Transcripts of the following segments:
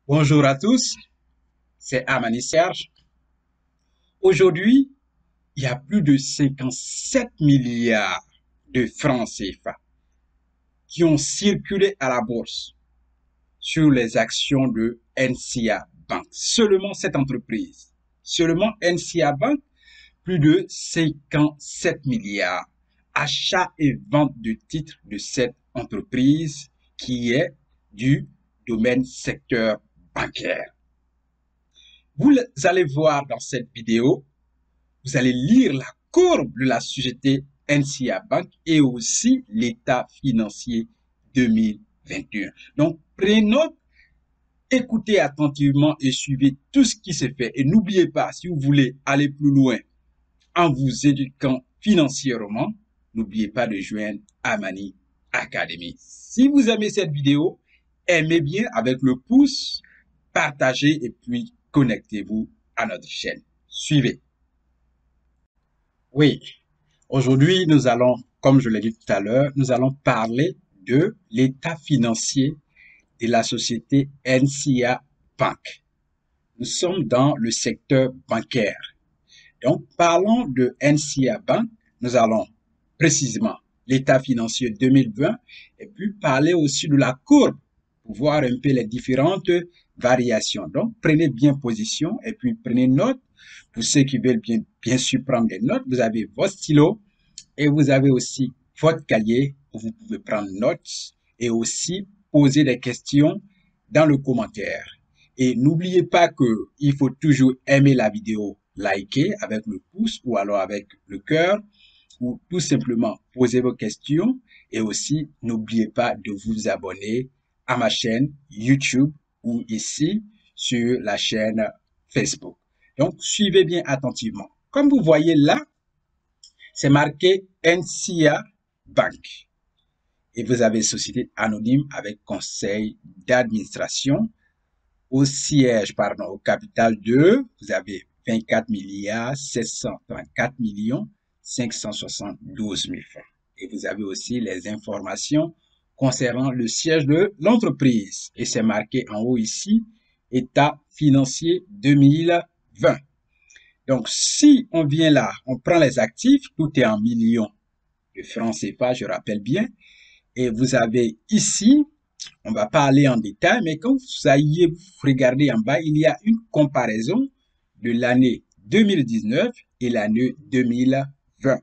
Bonjour à tous, c'est Amani Serge. Aujourd'hui, il y a plus de 57 milliards de francs CFA qui ont circulé à la bourse sur les actions de NCA Bank. Seulement cette entreprise, seulement NCA Bank, plus de 57 milliards. Achat et vente de titres de cette entreprise qui est du domaine secteur bancaire. Vous allez voir dans cette vidéo, vous allez lire la courbe de la société NCA Bank et aussi l'état financier 2021. Donc, prenez note, écoutez attentivement et suivez tout ce qui se fait. Et n'oubliez pas, si vous voulez aller plus loin en vous éduquant financièrement, n'oubliez pas de joindre Amani Academy. Si vous aimez cette vidéo, aimez bien avec le pouce, partagez et puis connectez-vous à notre chaîne. Suivez. Oui, aujourd'hui, nous allons, comme je l'ai dit tout à l'heure, nous allons parler de l'état financier de la société NCA Bank. Nous sommes dans le secteur bancaire. Donc, parlons de NCA Bank. Nous allons précisément l'état financier 2020 et puis parler aussi de la courbe pour voir un peu les différentes variations. Donc, prenez bien position et puis prenez note. Pour ceux qui veulent bien sûr prendre des notes, vous avez votre stylo et vous avez aussi votre cahier où vous pouvez prendre notes et aussi poser des questions dans le commentaire. Et n'oubliez pas qu'il faut toujours aimer la vidéo, liker avec le pouce ou alors avec le cœur ou tout simplement poser vos questions et aussi n'oubliez pas de vous abonner à ma chaîne YouTube ou ici sur la chaîne Facebook. Donc, suivez bien attentivement. Comme vous voyez là, c'est marqué NCA Bank. Et vous avez société anonyme avec conseil d'administration au siège, pardon, au capital de, vous avez 24 milliards 734 millions 572 000 francs. Et vous avez aussi les informations concernant le siège de l'entreprise. Et c'est marqué en haut ici, état financier 2020. Donc, si on vient là, on prend les actifs, tout est en millions de francs CFA, je rappelle bien. Et vous avez ici, on va pas aller en détail, mais quand vous allez regarder en bas, il y a une comparaison de l'année 2019 et l'année 2020.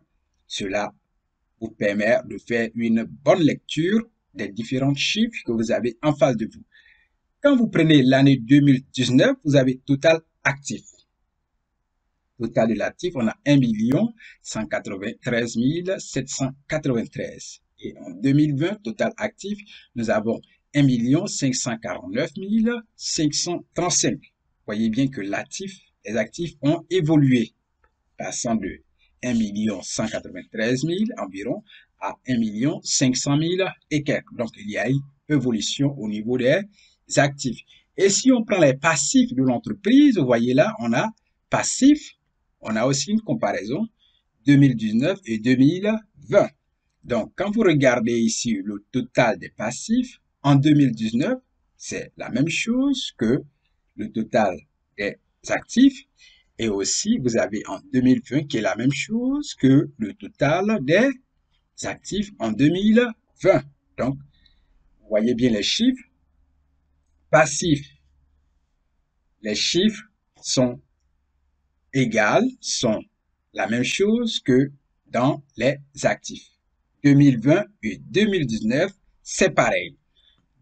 Cela vous permet de faire une bonne lecture des différents chiffres que vous avez en face de vous. Quand vous prenez l'année 2019, vous avez total actif. Total de l'actif, on a 1 193 793. Et en 2020, total actif, nous avons 1 549 535. Voyez bien que les actifs ont évolué, passant de 1 193 000 environ à 1 500 000 et quelques. Donc, il y a une évolution au niveau des actifs. Et si on prend les passifs de l'entreprise, vous voyez là, on a passifs. On a aussi une comparaison 2019 et 2020. Donc, quand vous regardez ici le total des passifs, en 2019, c'est la même chose que le total des actifs. Et aussi, vous avez en 2020 qui est la même chose que le total des actifs en 2020. Donc, vous voyez bien les chiffres. Passifs, les chiffres sont sont la même chose que dans les actifs. 2020 et 2019, c'est pareil.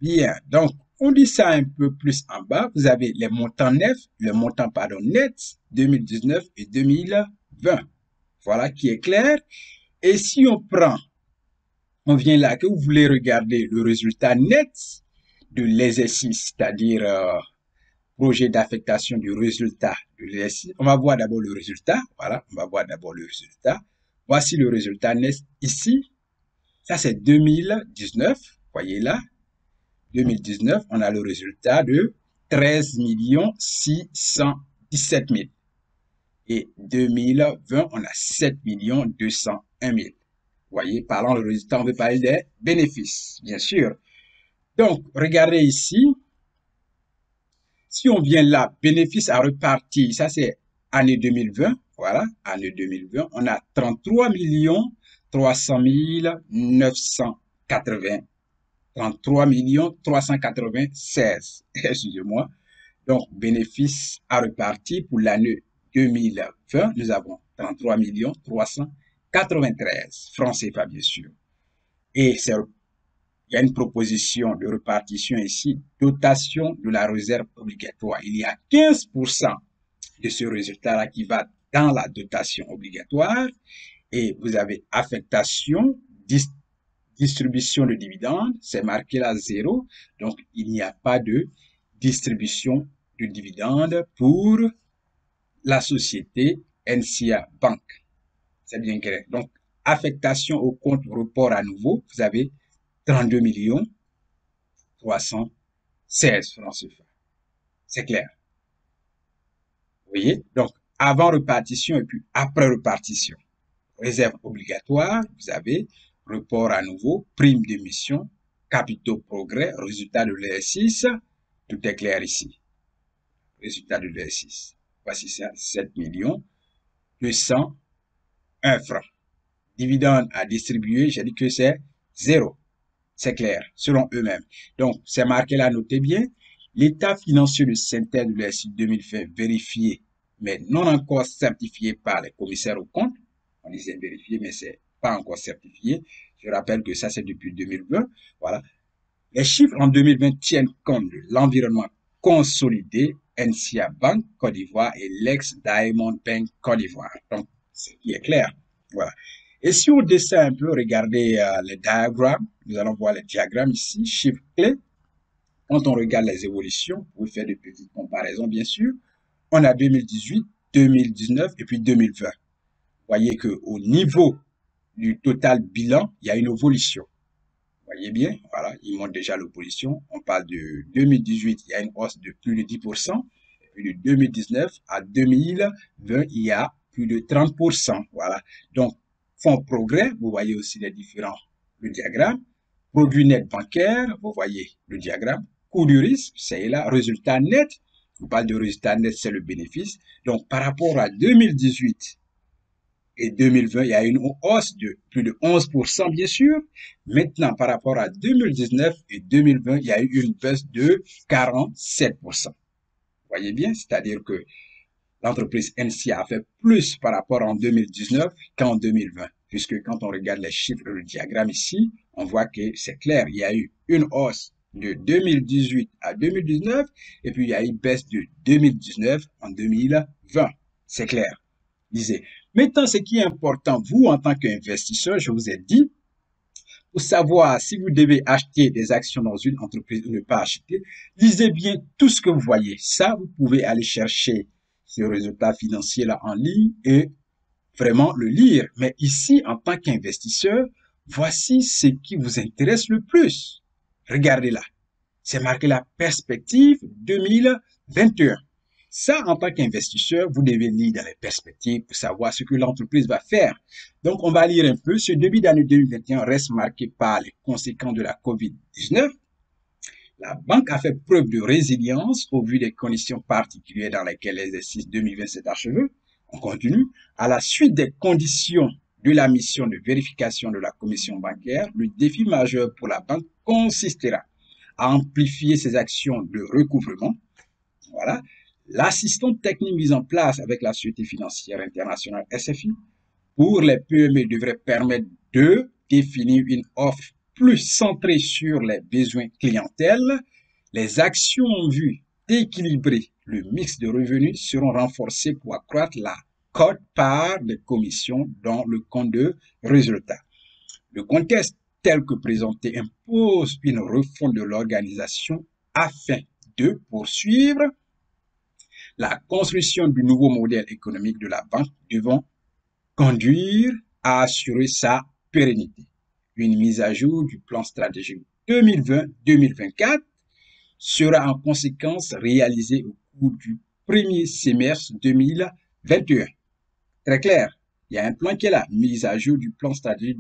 Bien, donc on dit ça un peu plus en bas. Vous avez les montants nets, le montant pardon net 2019 et 2020. Voilà qui est clair. Et si on vient là que vous voulez regarder le résultat net de l'exercice, c'est-à-dire projet d'affectation du résultat de l'exercice. On va voir d'abord le résultat. Voilà, on va voir d'abord le résultat. Voici le résultat net ici. Ça, c'est 2019. Voyez là, 2019, on a le résultat de 13 617 000. Et 2020, on a 7 201 000. Voyez, parlant du résultat, on veut parler des bénéfices, bien sûr. Donc, regardez ici, Si on vient là, bénéfice à repartir, ça c'est année 2020, voilà, année 2020, on a 33 300 980, 33 396, excusez-moi. Donc, bénéfice à repartir pour l'année 2020, nous avons 33 393 francs CFA, bien sûr. Et il y a une proposition de répartition ici, dotation de la réserve obligatoire. Il y a 15% de ce résultat-là qui va dans la dotation obligatoire et vous avez affectation, distribution de dividendes, c'est marqué là 0, donc il n'y a pas de distribution de dividendes pour la société NCA Bank. C'est bien clair. Donc, affectation au compte report à nouveau, vous avez 32 316 francs CFA. C'est clair. Vous voyez? Donc, avant répartition et puis après répartition. Réserve obligatoire, vous avez report à nouveau, prime d'émission, capitaux progrès, résultat de l'exercice. Tout est clair ici. Résultat de l'exercice. Voici ça, 7 201 francs. Dividende à distribuer, j'ai dit que c'est 0. C'est clair, selon eux-mêmes. Donc, c'est marqué là, notez bien. L'état financier de synthèse de l'exercice 2020 vérifié, mais non encore certifié par les commissaires aux comptes. On disait vérifié, mais c'est pas encore certifié. Je rappelle que ça, c'est depuis 2020. Voilà. Les chiffres en 2020 tiennent compte de l'environnement consolidé NCA Bank Côte d'Ivoire et l'ex-Diamond Bank Côte d'Ivoire. Donc, ce qui est clair. Voilà. Et si on descend un peu, regardez les diagrammes. Nous allons voir les diagrammes ici, chiffres clés. Quand on regarde les évolutions, vous pouvez faire de petites comparaisons, bien sûr. On a 2018, 2019 et puis 2020. Vous voyez qu'au niveau du total bilan, il y a une évolution. Vous voyez bien, voilà, il montre déjà l'opposition. On parle de 2018, il y a une hausse de plus de 10%. Et puis de 2019 à 2020, il y a plus de 30%. Voilà. Donc, fonds progrès, vous voyez aussi les différents, le diagramme. Produit net bancaire, vous voyez le diagramme. Coût du risque, c'est là. Résultat net, on parle de résultat net, c'est le bénéfice. Donc, par rapport à 2018, et 2020, il y a une hausse de plus de 11%, bien sûr. Maintenant, par rapport à 2019 et 2020, il y a eu une baisse de 47%. Vous voyez bien, c'est-à-dire que l'entreprise NCA a fait plus par rapport en 2019 qu'en 2020, puisque quand on regarde les chiffres, le diagramme ici, on voit que c'est clair, il y a eu une hausse de 2018 à 2019, et puis il y a eu une baisse de 2019 en 2020. C'est clair. Lisez. Maintenant, ce qui est important, vous, en tant qu'investisseur, je vous ai dit, pour savoir si vous devez acheter des actions dans une entreprise ou ne pas acheter, lisez bien tout ce que vous voyez. Ça, vous pouvez aller chercher ce résultat financier-là en ligne et vraiment le lire. Mais ici, en tant qu'investisseur, voici ce qui vous intéresse le plus. Regardez là. C'est marqué la perspective 2021. Ça, en tant qu'investisseur, vous devez lire dans les perspectives pour savoir ce que l'entreprise va faire. Donc, on va lire un peu. Ce début d'année 2021 reste marqué par les conséquences de la COVID-19. La banque a fait preuve de résilience au vu des conditions particulières dans lesquelles l'exercice 2020 s'est achevé. On continue. À la suite des conditions de la mission de vérification de la commission bancaire, le défi majeur pour la banque consistera à amplifier ses actions de recouvrement. Voilà. L'assistance technique mise en place avec la Société financière internationale SFI pour les PME devrait permettre de définir une offre plus centrée sur les besoins clientèles. Les actions en vue d'équilibrer le mix de revenus seront renforcées pour accroître la quote-part des commissions dans le compte de résultats. Le contexte tel que présenté impose une refonte de l'organisation afin de poursuivre la construction du nouveau modèle économique de la banque devant conduire à assurer sa pérennité. Une mise à jour du plan stratégique 2020-2024 sera en conséquence réalisée au cours du premier semestre 2021. Très clair, il y a un plan qui est là, mise à jour du plan stratégique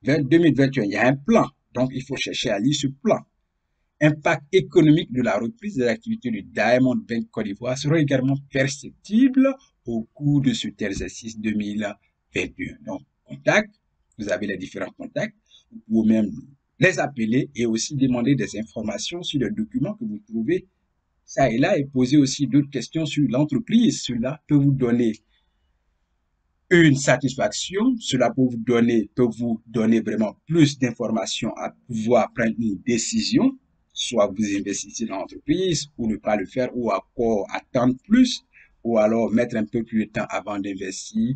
2020-2021. Il y a un plan, donc il faut chercher à lire ce plan. impact économique de la reprise des activités du Diamond Bank Côte d'Ivoire sera également perceptible au cours de cet exercice 2021. Donc, contact, vous avez les différents contacts, vous pouvez même les appeler et aussi demander des informations sur les documents que vous trouvez ça et là et poser aussi d'autres questions sur l'entreprise. Cela peut vous donner une satisfaction, cela peut vous donner vraiment plus d'informations à pouvoir prendre une décision, soit vous investissez dans l'entreprise ou ne pas le faire ou encore attendre plus ou alors mettre un peu plus de temps avant d'investir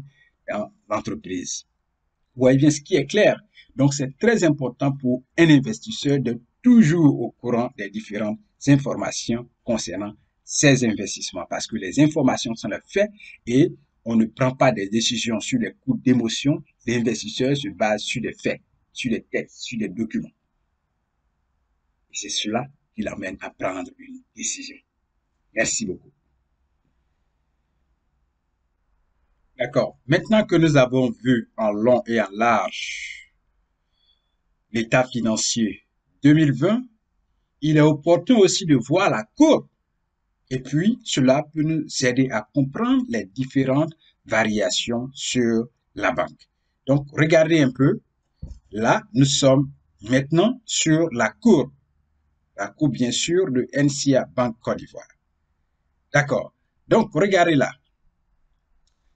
dans l'entreprise. Vous voyez bien ce qui est clair. Donc, c'est très important pour un investisseur d'être toujours au courant des différentes informations concernant ses investissements parce que les informations sont les faits et on ne prend pas des décisions sur les coups d'émotion. L'investisseur se base sur des faits, sur des textes, sur des documents. Et c'est cela qui l'amène à prendre une décision. Merci beaucoup. D'accord. Maintenant que nous avons vu en long et en large l'état financier 2020, il est opportun aussi de voir la courbe. Et puis, cela peut nous aider à comprendre les différentes variations sur la banque. Donc, regardez un peu. Là, nous sommes maintenant sur la courbe. La courbe, bien sûr, de NCA Bank Côte d'Ivoire. D'accord. Donc, regardez là.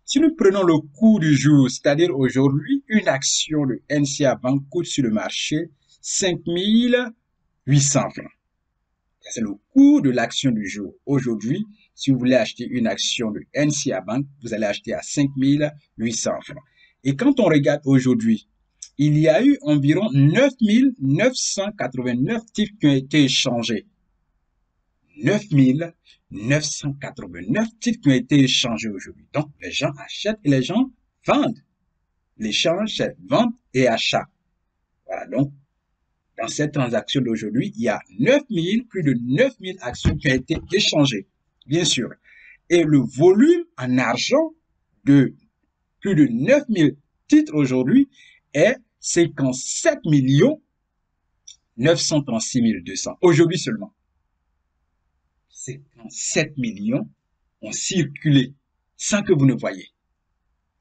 Si nous prenons le cours du jour, c'est-à-dire aujourd'hui, une action de NCA Bank coûte sur le marché 5 800 francs. C'est le cours de l'action du jour. Aujourd'hui, si vous voulez acheter une action de NCA Bank, vous allez acheter à 5 800 francs. Et quand on regarde aujourd'hui, il y a eu environ 9 989 titres qui ont été échangés. 9 989 titres qui ont été échangés aujourd'hui. Donc, les gens achètent et les gens vendent. L'échange, c'est vente et achat. Voilà, donc, dans cette transaction d'aujourd'hui, il y a plus de 9000 actions qui ont été échangées, bien sûr. Et le volume en argent de plus de 9000 titres aujourd'hui est 57 936 200. Aujourd'hui seulement. 57 millions ont circulé sans que vous ne voyez.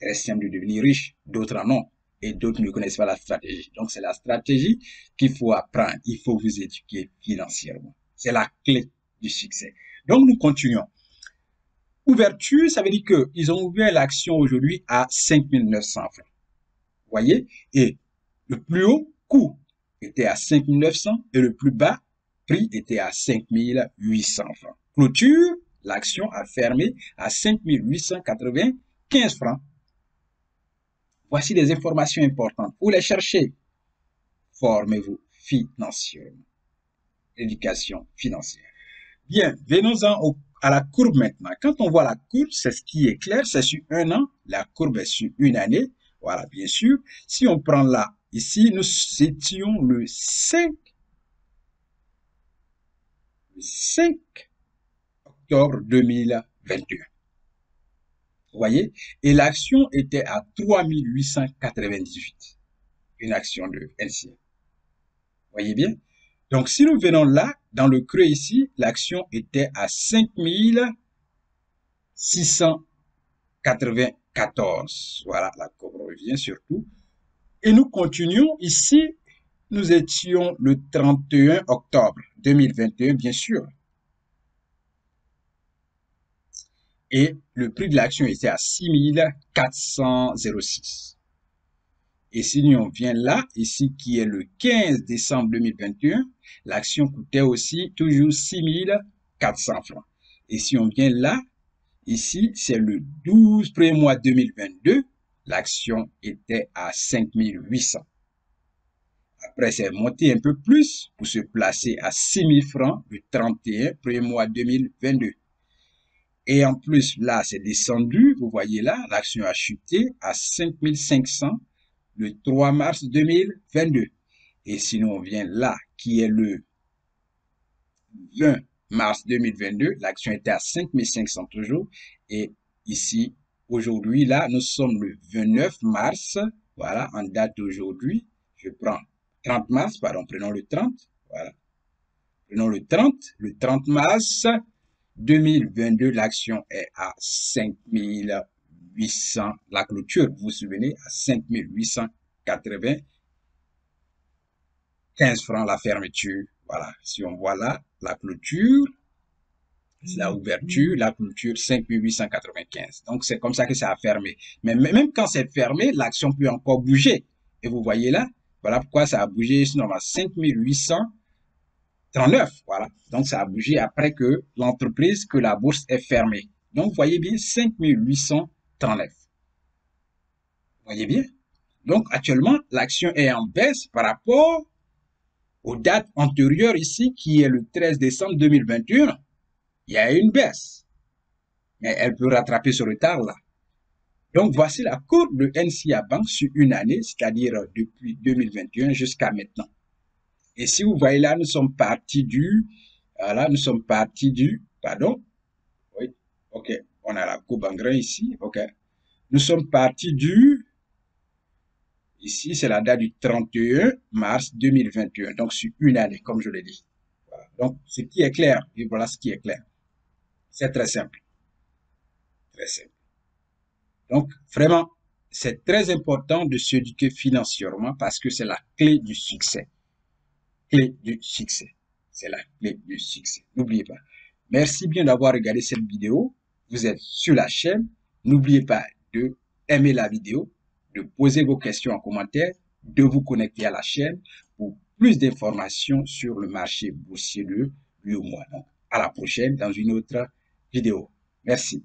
Très simple de devenir riche, d'autres en ont et d'autres ne connaissent pas la stratégie. Donc, c'est la stratégie qu'il faut apprendre. Il faut vous éduquer financièrement. C'est la clé du succès. Donc, nous continuons. Ouverture, ça veut dire qu'ils ont ouvert l'action aujourd'hui à 5 900 francs. Vous voyez? Et le plus haut coût était à 5 900 et le plus bas prix était à 5 800 francs. Clôture, l'action a fermé à 5 895 francs. Voici des informations importantes. Pour les chercher, formez-vous financièrement. Éducation financière. Bien, venons-en à la courbe maintenant. Quand on voit la courbe, c'est ce qui est clair, c'est sur un an. La courbe est sur une année. Voilà, bien sûr. Si on prend là, ici, nous étions le 5 octobre 2021. Vous voyez? Et l'action était à 3898. Une action de LCA. Vous voyez bien? Donc, si nous venons là, dans le creux ici, l'action était à 5694. Voilà, la courbe revient surtout. Et nous continuons ici. Nous étions le 31 octobre 2021, bien sûr. Et le prix de l'action était à 6406. Et si on vient là, ici qui est le 15 décembre 2021, l'action coûtait aussi toujours 6400 francs. Et si on vient là, ici c'est le 12 premier mois 2022, l'action était à 5800. Après, c'est monté un peu plus pour se placer à 6000 francs le 31 premier mois 2022. Et en plus, là, c'est descendu. Vous voyez là, l'action a chuté à 5500 le 3 mars 2022. Et sinon, on vient là, qui est le 20 mars 2022. L'action était à 5500 toujours. Et ici, aujourd'hui, là, nous sommes le 29 mars. Voilà, en date d'aujourd'hui. Je prends 30 mars, pardon, prenons le 30. Voilà. Prenons le 30 mars 2022, l'action est à 5800, la clôture, vous vous souvenez, à 5895 francs la fermeture. Voilà, si on voit là, la clôture, la ouverture, la clôture 5895. Donc, c'est comme ça que ça a fermé. Mais même quand c'est fermé, l'action peut encore bouger. Et vous voyez là, voilà pourquoi ça a bougé, sinon à 5839. Voilà. Donc, ça a bougé après que l'entreprise, que la bourse est fermée. Donc, vous voyez bien 5839. Vous voyez bien? Donc, actuellement, l'action est en baisse par rapport aux dates antérieures ici, qui est le 13 décembre 2021. Il y a une baisse, mais elle peut rattraper ce retard-là. Donc, voici la courbe de NCA Bank sur une année, c'est-à-dire depuis 2021 jusqu'à maintenant. Et si vous voyez là, nous sommes partis du, voilà, nous sommes partis du, pardon, oui, ok, on a la courbe en grain ici, ok. Nous sommes partis du, ici, c'est la date du 31 mars 2021, donc sur une année, comme je l'ai dit. Voilà. Donc, ce qui est clair, et voilà ce qui est clair. C'est très simple. Très simple. Donc, vraiment, c'est très important de s'éduquer financièrement parce que c'est la clé du succès. Clé du succès. C'est la clé du succès. N'oubliez pas. Merci bien d'avoir regardé cette vidéo. Vous êtes sur la chaîne. N'oubliez pas de aimer la vidéo, de poser vos questions en commentaire, de vous connecter à la chaîne pour plus d'informations sur le marché boursier de l'UEMOA. Donc, à la prochaine dans une autre vidéo. Merci.